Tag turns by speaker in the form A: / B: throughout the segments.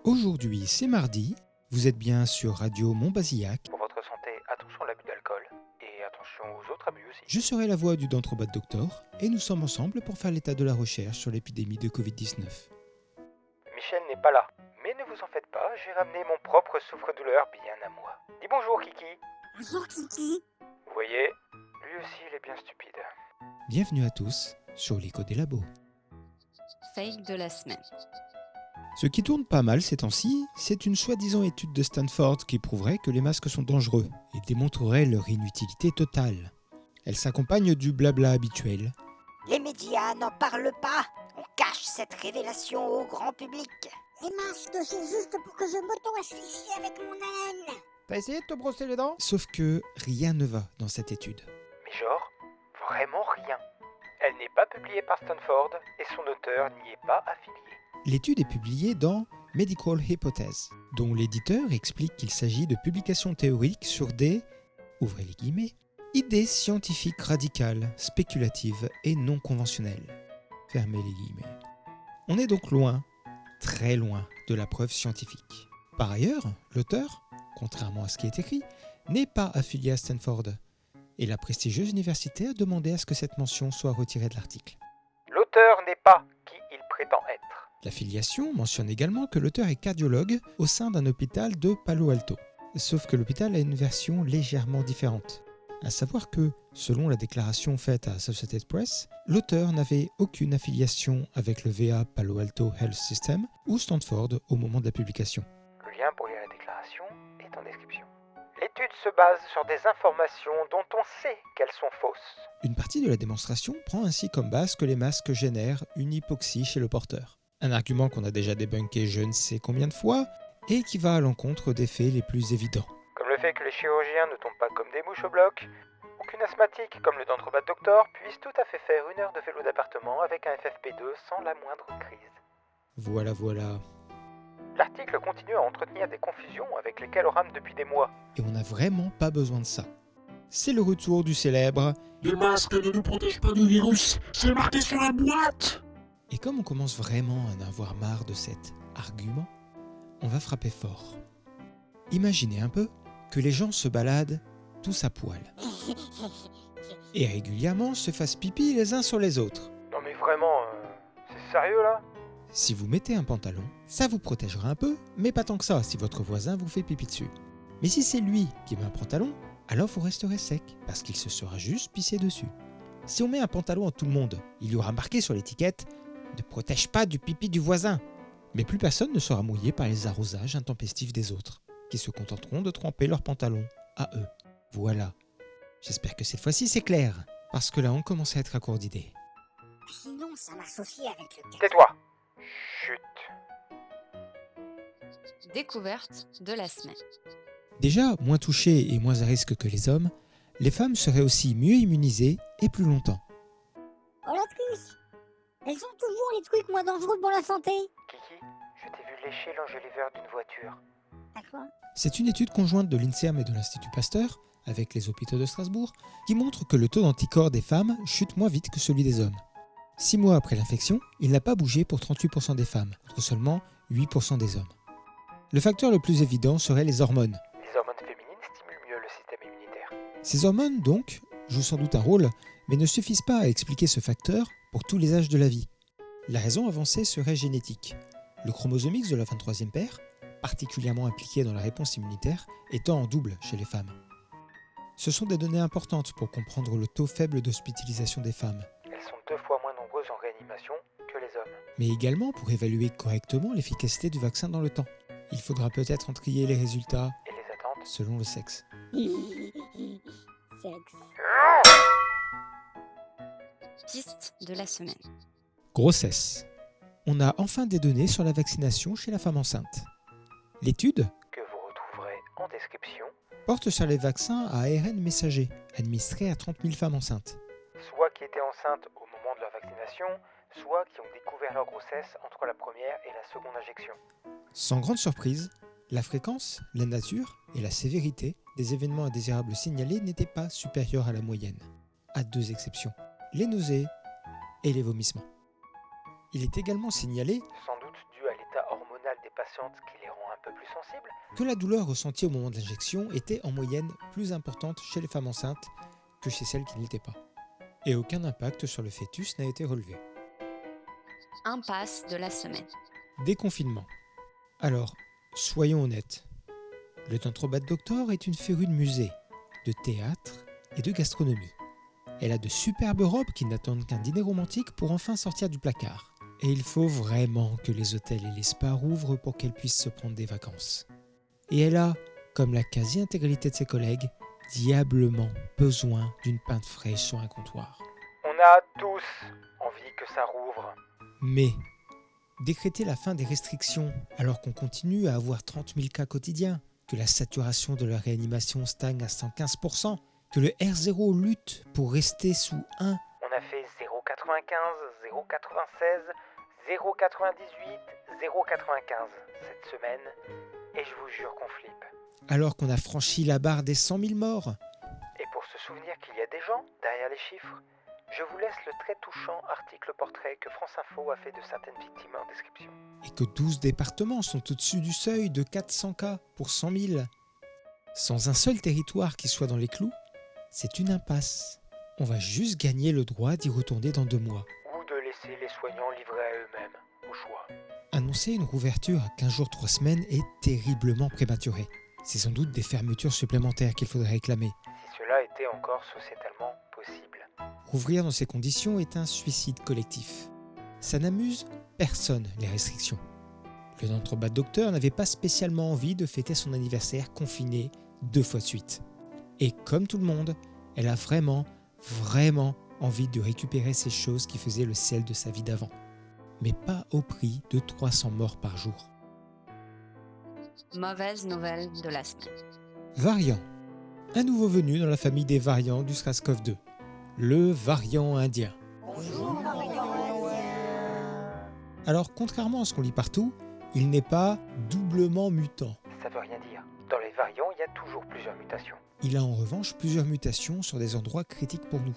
A: Aujourd'hui, c'est mardi, vous êtes bien sur Radio Montbazillac.
B: Pour votre santé, attention à l'abus d'alcool et attention aux autres abus aussi.
A: Je serai la voix du Dantrobat Doctor et nous sommes ensemble pour faire l'état de la recherche sur l'épidémie de Covid-19.
B: Michel n'est pas là, mais ne vous en faites pas, j'ai ramené mon propre souffre-douleur bien à moi. Dis bonjour Kiki.
C: Bonjour Kiki.
B: Vous voyez, lui aussi il est bien stupide.
A: Bienvenue à tous sur l'écho des labos.
D: Fail de la semaine.
A: Ce qui tourne pas mal ces temps-ci, c'est une soi-disant étude de Stanford qui prouverait que les masques sont dangereux et démontrerait leur inutilité totale. Elle s'accompagne du blabla habituel.
C: Les médias n'en parlent pas. On cache cette révélation au grand public. Les masques, c'est juste pour que je m'auto-asphyxie avec mon haleine.
B: T'as essayé de te brosser les dents?
A: Sauf que rien ne va dans cette étude.
B: Mais genre, vraiment rien. Elle n'est pas publiée par Stanford et son auteur n'y est pas affilié.
A: L'étude est publiée dans Medical Hypotheses, dont l'éditeur explique qu'il s'agit de publications théoriques sur des, ouvrez les guillemets, idées scientifiques radicales, spéculatives et non conventionnelles. Fermez les guillemets. On est donc loin, très loin de la preuve scientifique. Par ailleurs, l'auteur, contrairement à ce qui est écrit, n'est pas affilié à Stanford, et la prestigieuse université a demandé à ce que cette mention soit retirée de l'article.
B: L'auteur n'est pas qui il prétend être.
A: L'affiliation mentionne également que l'auteur est cardiologue au sein d'un hôpital de Palo Alto. Sauf que l'hôpital a une version légèrement différente. À savoir que, selon la déclaration faite à Associated Press, l'auteur n'avait aucune affiliation avec le VA Palo Alto Health System ou Stanford au moment de la publication.
B: Le lien pour lire la déclaration est en description. L'étude se base sur des informations dont on sait qu'elles sont fausses.
A: Une partie de la démonstration prend ainsi comme base que les masques génèrent une hypoxie chez le porteur. Un argument qu'on a déjà débunké je ne sais combien de fois et qui va à l'encontre des faits les plus évidents.
B: Comme le fait que les chirurgiens ne tombent pas comme des mouches au bloc, ou qu'une asthmatique comme le Dantrobat Doctor puisse tout à fait faire 1 heure de vélo d'appartement avec un FFP2 sans la moindre crise.
A: Voilà.
B: L'article continue à entretenir des confusions avec lesquelles on rame depuis des mois.
A: Et on n'a vraiment pas besoin de ça. C'est le retour du célèbre «
E: Les masques ne nous protègent pas du virus, c'est marqué sur la boîte !»
A: Et comme on commence vraiment à en avoir marre de cet argument, on va frapper fort. Imaginez un peu que les gens se baladent tous à poil et régulièrement se fassent pipi les uns sur les autres.
B: Non mais vraiment, c'est sérieux là?
A: Si vous mettez un pantalon, ça vous protégera un peu, mais pas tant que ça si votre voisin vous fait pipi dessus. Mais si c'est lui qui met un pantalon, alors vous resterez sec, parce qu'il se sera juste pissé dessus. Si on met un pantalon à tout le monde, il y aura marqué sur l'étiquette « Ne protège pas du pipi du voisin ». Mais plus personne ne sera mouillé par les arrosages intempestifs des autres, qui se contenteront de tremper leurs pantalons à eux. Voilà. J'espère que cette fois-ci c'est clair, parce que là on commence à être à court d'idées.
C: Sinon, ça marche aussi avec le
B: Tais-toi. Chut.
D: Découverte de la semaine.
A: Déjà, moins touchées et moins à risque que les hommes, les femmes seraient aussi mieux immunisées et plus longtemps.
C: Oh la triche. Elles ont toujours les trucs moins dangereux pour la santé.
B: Kiki, je t'ai vu lécher l'enjoliveur d'une voiture.
C: D'accord.
A: C'est une étude conjointe de l'INSERM et de l'Institut Pasteur, avec les hôpitaux de Strasbourg, qui montre que le taux d'anticorps des femmes chute moins vite que celui des hommes. 6 mois après l'infection, il n'a pas bougé pour 38% des femmes, contre seulement 8% des hommes. Le facteur le plus évident serait les hormones.
B: Les hormones féminines stimulent mieux le système immunitaire.
A: Ces hormones, donc, jouent sans doute un rôle, mais ne suffisent pas à expliquer ce facteur pour tous les âges de la vie. La raison avancée serait génétique. Le chromosome X de la 23e paire, particulièrement impliqué dans la réponse immunitaire, étant en double chez les femmes. Ce sont des données importantes pour comprendre le taux faible d'hospitalisation des femmes,
B: Elles sont 2 fois moins nombreuses en réanimation que les hommes.
A: mais également pour évaluer correctement l'efficacité du vaccin dans le temps. Il faudra peut-être en trier les résultats
B: Et les attentes?
A: selon le sexe.
C: Sexe.
D: Piste de la semaine.
A: Grossesse. On a enfin des données sur la vaccination chez la femme enceinte. L'étude
B: Que vous retrouverez en description.
A: porte sur les vaccins à ARN messager, administrés à 30 000 femmes enceintes.
B: Soit qui étaient enceintes au moment de leur vaccination, soit qui ont découvert leur grossesse entre la première et la seconde injection.
A: Sans grande surprise, la fréquence, la nature et la sévérité des événements indésirables signalés n'étaient pas supérieures à la moyenne, à 2 exceptions, les nausées et les vomissements. Il est également signalé
B: Sans doute dû à l'état hormonal des patientes, ce qui les rend un peu plus sensibles.
A: Que la douleur ressentie au moment de l'injection était en moyenne plus importante chez les femmes enceintes que chez celles qui ne l'étaient pas. Et aucun impact sur le fœtus n'a été relevé.
D: Impasse de la semaine.
A: Déconfinement. Alors, soyons honnêtes. Le Dentro Bad Doctor est une férue de musée, de théâtre et de gastronomie. Elle a de superbes robes qui n'attendent qu'un dîner romantique pour enfin sortir du placard. Et il faut vraiment que les hôtels et les spas rouvrent pour qu'elle puisse se prendre des vacances. Et elle a, comme la quasi-intégralité de ses collègues, diablement besoin d'une pinte fraîche sur un comptoir.
B: On a tous envie que ça rouvre.
A: Mais décréter la fin des restrictions alors qu'on continue à avoir 30 000 cas quotidiens, que la saturation de la réanimation stagne à 115%, que le R0 lutte pour rester sous 1,
B: On a fait 0,95, 0,96, 0,98, 0,95 cette semaine, et je vous jure qu'on flippe.
A: alors qu'on a franchi la barre des 100 000 morts.
B: Et pour se souvenir qu'il y a des gens derrière les chiffres, je vous laisse le très touchant article-portrait que France Info a fait de certaines victimes en description.
A: Et que 12 départements sont au-dessus du seuil de 400 cas pour 100 000. Sans un seul territoire qui soit dans les clous, c'est une impasse. On va juste gagner le droit d'y retourner dans 2 mois.
B: Ou de laisser les soignants livrés à eux-mêmes, au choix.
A: Annoncer une rouverture à 15 jours 3 semaines est terriblement prématuré. C'est sans doute des fermetures supplémentaires qu'il faudrait réclamer.
B: Si cela était encore sociétalement possible.
A: Rouvrir dans ces conditions est un suicide collectif. Ça n'amuse personne, les restrictions. Le Dentro Bad Doctor n'avait pas spécialement envie de fêter son anniversaire confiné 2 fois de suite. Et comme tout le monde, elle a vraiment envie de récupérer ces choses qui faisaient le sel de sa vie d'avant. Mais pas au prix de 300 morts par jour.
D: Mauvaise nouvelle de la semaine.
A: Variant. Un nouveau venu dans la famille des variants du SRAS-CoV-2. Le variant indien.
C: Bonjour,
A: Alors, contrairement à ce qu'on lit partout, il n'est pas doublement mutant.
B: Ça veut rien dire. Dans les variants, il y a toujours plusieurs mutations.
A: Il a en revanche plusieurs mutations sur des endroits critiques pour nous.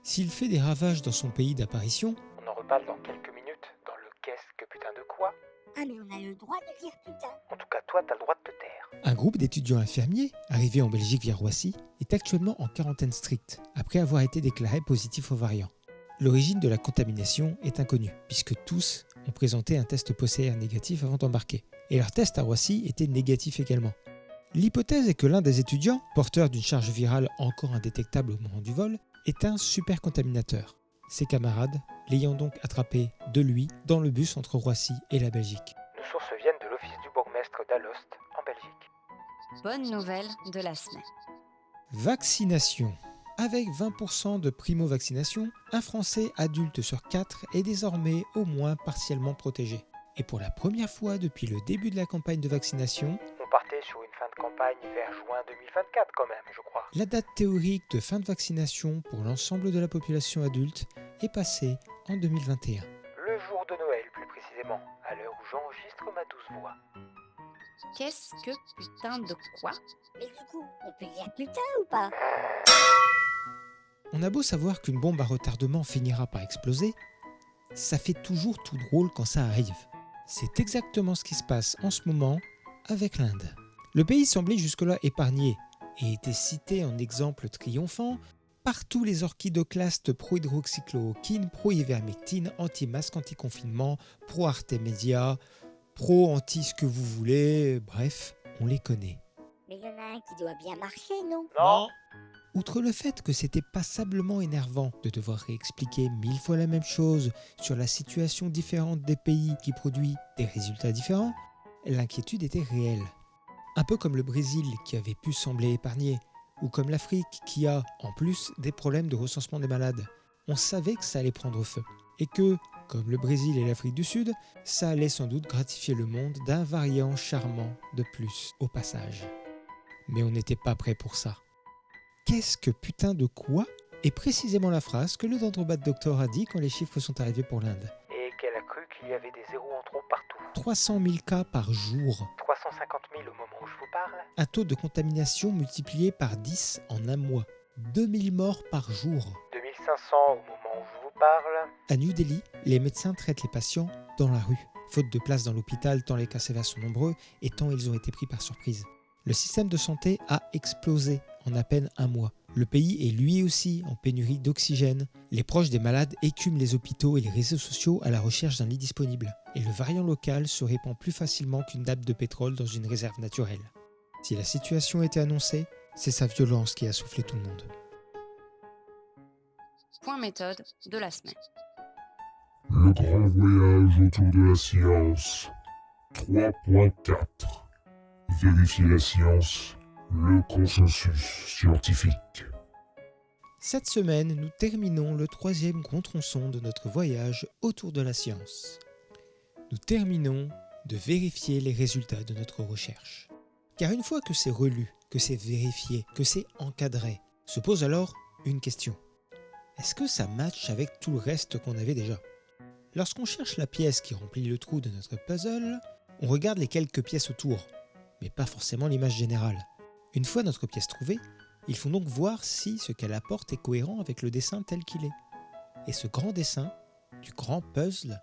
A: S'il fait des ravages dans son pays d'apparition,
B: On en reparle dans quelques minutes dans le qu'est-ce que putain de quoi.
C: Ah mais on a le droit de dire putain.
B: En tout cas, toi, t'as le droit de te taire.
A: un groupe d'étudiants infirmiers, arrivés en Belgique via Roissy, est actuellement en quarantaine stricte, après avoir été déclarés positifs au variant. L'origine de la contamination est inconnue, puisque tous ont présenté un test PCR négatif avant d'embarquer, et leur test à Roissy était négatif également. L'hypothèse est que l'un des étudiants, porteur d'une charge virale encore indétectable au moment du vol, est un supercontaminateur. Ses camarades l'ayant donc attrapé de lui dans le bus entre Roissy et la Belgique.
B: Nos sources viennent de l'office du bourgmestre d'Alost, en Belgique.
D: Bonne nouvelle de la semaine.
A: Vaccination. Avec 20% de primo-vaccination, un Français adulte sur 4 est désormais au moins partiellement protégé. Et pour la première fois depuis le début de la campagne de vaccination,
B: On partait sur une fin de campagne vers juin 2024 quand même, je crois.
A: la date théorique de fin de vaccination pour l'ensemble de la population adulte est passée en 2021.
B: Le jour de Noël, plus précisément, à l'heure où j'enregistre ma douce voix.
D: Qu'est-ce que putain de quoi?
C: Mais du coup, on peut dire putain ou pas?
A: On a beau savoir qu'une bombe à retardement finira par exploser, ça fait toujours tout drôle quand ça arrive. C'est exactement ce qui se passe en ce moment avec l'Inde. Le pays semblait jusque-là épargné et était cité en exemple triomphant par tous les orchidoclastes pro-hydroxychloroquine, pro-ivermectine, anti-masque, anti-confinement, pro-Artemisia, pro-anti ce que vous voulez, bref, on les connaît.
C: Mais il y en a un qui doit bien marcher, non?
B: Non.
A: Outre le fait que c'était passablement énervant de devoir réexpliquer 1000 fois la même chose sur la situation différente des pays qui produit des résultats différents, l'inquiétude était réelle. Un peu comme le Brésil qui avait pu sembler épargné, ou comme l'Afrique qui a, en plus, des problèmes de recensement des malades. On savait que ça allait prendre feu, et que, comme le Brésil et l'Afrique du Sud, ça allait sans doute gratifier le monde d'un variant charmant de plus au passage. Mais on n'était pas prêt pour ça. Qu'est-ce que putain de quoi est précisément la phrase que le Dentro Bad Doctor a dit quand les chiffres sont arrivés pour l'Inde.
B: Et qu'elle a cru qu'il y avait des zéros en trop partout.
A: 300 000 cas par jour,
B: 350 000 au moment où je vous parle.
A: un taux de contamination multiplié par 10 en un mois, 2000 morts par jour.
B: 2500 au moment où je vous parle.
A: À New Delhi, les médecins traitent les patients dans la rue. faute de place dans l'hôpital tant les cas sévères sont nombreux et tant ils ont été pris par surprise. Le système de santé a explosé en à peine un mois. Le pays est lui aussi en pénurie d'oxygène. Les proches des malades écument les hôpitaux et les réseaux sociaux à la recherche d'un lit disponible. Et le variant local se répand plus facilement qu'une nappe de pétrole dans une réserve naturelle. Si la situation était annoncée, c'est sa violence qui a soufflé tout le monde.
D: Point méthode de la semaine.
E: Le grand voyage autour de la science. 3.4. Vérifier la science. Le consensus scientifique.
A: Cette semaine, nous terminons le 3e gros tronçon de notre voyage autour de la science. Nous terminons de vérifier les résultats de notre recherche. Car une fois que c'est relu, que c'est vérifié, que c'est encadré, se pose alors une question. Est-ce que ça matche avec tout le reste qu'on avait déjà ? Lorsqu'on cherche la pièce qui remplit le trou de notre puzzle, on regarde les quelques pièces autour, mais pas forcément l'image générale. Une fois notre pièce trouvée, il faut donc voir si ce qu'elle apporte est cohérent avec le dessin tel qu'il est. Et ce grand dessin, du grand puzzle,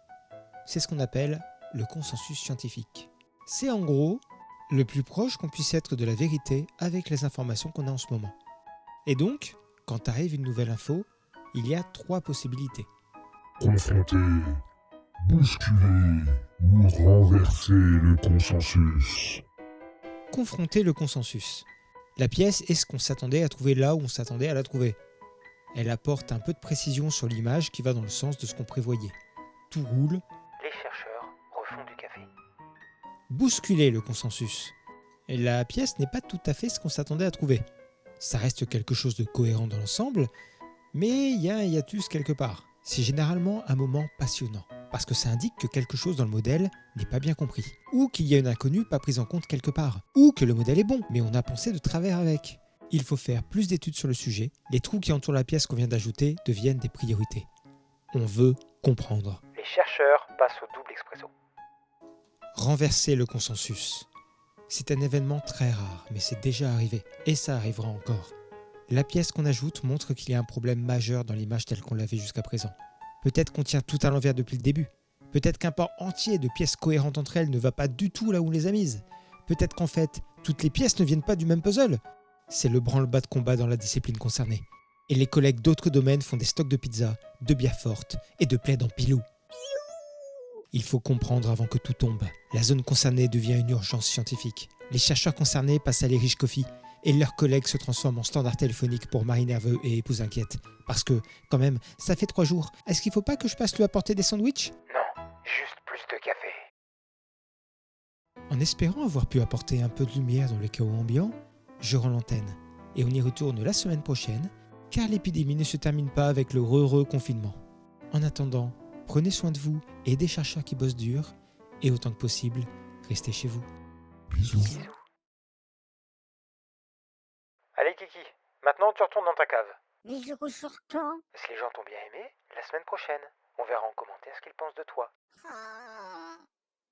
A: c'est ce qu'on appelle le consensus scientifique. C'est en gros le plus proche qu'on puisse être de la vérité avec les informations qu'on a en ce moment. Et donc, quand arrive une nouvelle info, il y a 3 possibilités.
E: Confronter, bousculer ou renverser le consensus.
A: Confronter le consensus. La pièce est ce qu'on s'attendait à trouver là où on s'attendait à la trouver. Elle apporte un peu de précision sur l'image qui va dans le sens de ce qu'on prévoyait. Tout roule.
B: Les chercheurs refont du café.
A: Bousculer le consensus. Et la pièce n'est pas tout à fait ce qu'on s'attendait à trouver. Ça reste quelque chose de cohérent dans l'ensemble, mais il y a un hiatus quelque part. C'est généralement un moment passionnant, parce que ça indique que quelque chose dans le modèle n'est pas bien compris, ou qu'il y a une inconnue pas prise en compte quelque part, ou que le modèle est bon, mais on a pensé de travers avec. Il faut faire plus d'études sur le sujet, les trous qui entourent la pièce qu'on vient d'ajouter deviennent des priorités. On veut comprendre.
B: Les chercheurs passent au double expresso.
A: Renverser le consensus. C'est un événement très rare, mais c'est déjà arrivé, et ça arrivera encore. La pièce qu'on ajoute montre qu'il y a un problème majeur dans l'image telle qu'on l'avait jusqu'à présent. Peut-être qu'on tient tout à l'envers depuis le début. Peut-être qu'un pan entier de pièces cohérentes entre elles ne va pas du tout là où on les a mises. Peut-être qu'en fait, toutes les pièces ne viennent pas du même puzzle. C'est le branle-bas de combat dans la discipline concernée. Et les collègues d'autres domaines font des stocks de pizza, de bière forte et de plaids en pilou. Il faut comprendre avant que tout tombe. La zone concernée devient une urgence scientifique. Les chercheurs concernés passent à l'Irish Coffee et leurs collègues se transforment en standard téléphonique pour mari nerveux et épouse inquiète. Parce que, quand même, ça fait 3 jours. Est-ce qu'il faut pas que je passe lui apporter des sandwichs ?
B: Non, juste plus de café.
A: En espérant avoir pu apporter un peu de lumière dans le chaos ambiant, je rends l'antenne. Et on y retourne la semaine prochaine, car l'épidémie ne se termine pas avec le confinement. En attendant, prenez soin de vous et des chercheurs qui bossent dur, et autant que possible, restez chez vous.
E: Bisous.
B: Allez Kiki, maintenant tu retournes dans ta cave.
C: Mais je ressors quand?
B: Si les gens t'ont bien aimé, la semaine prochaine, on verra en commentaire ce qu'ils pensent de toi.
C: Ah.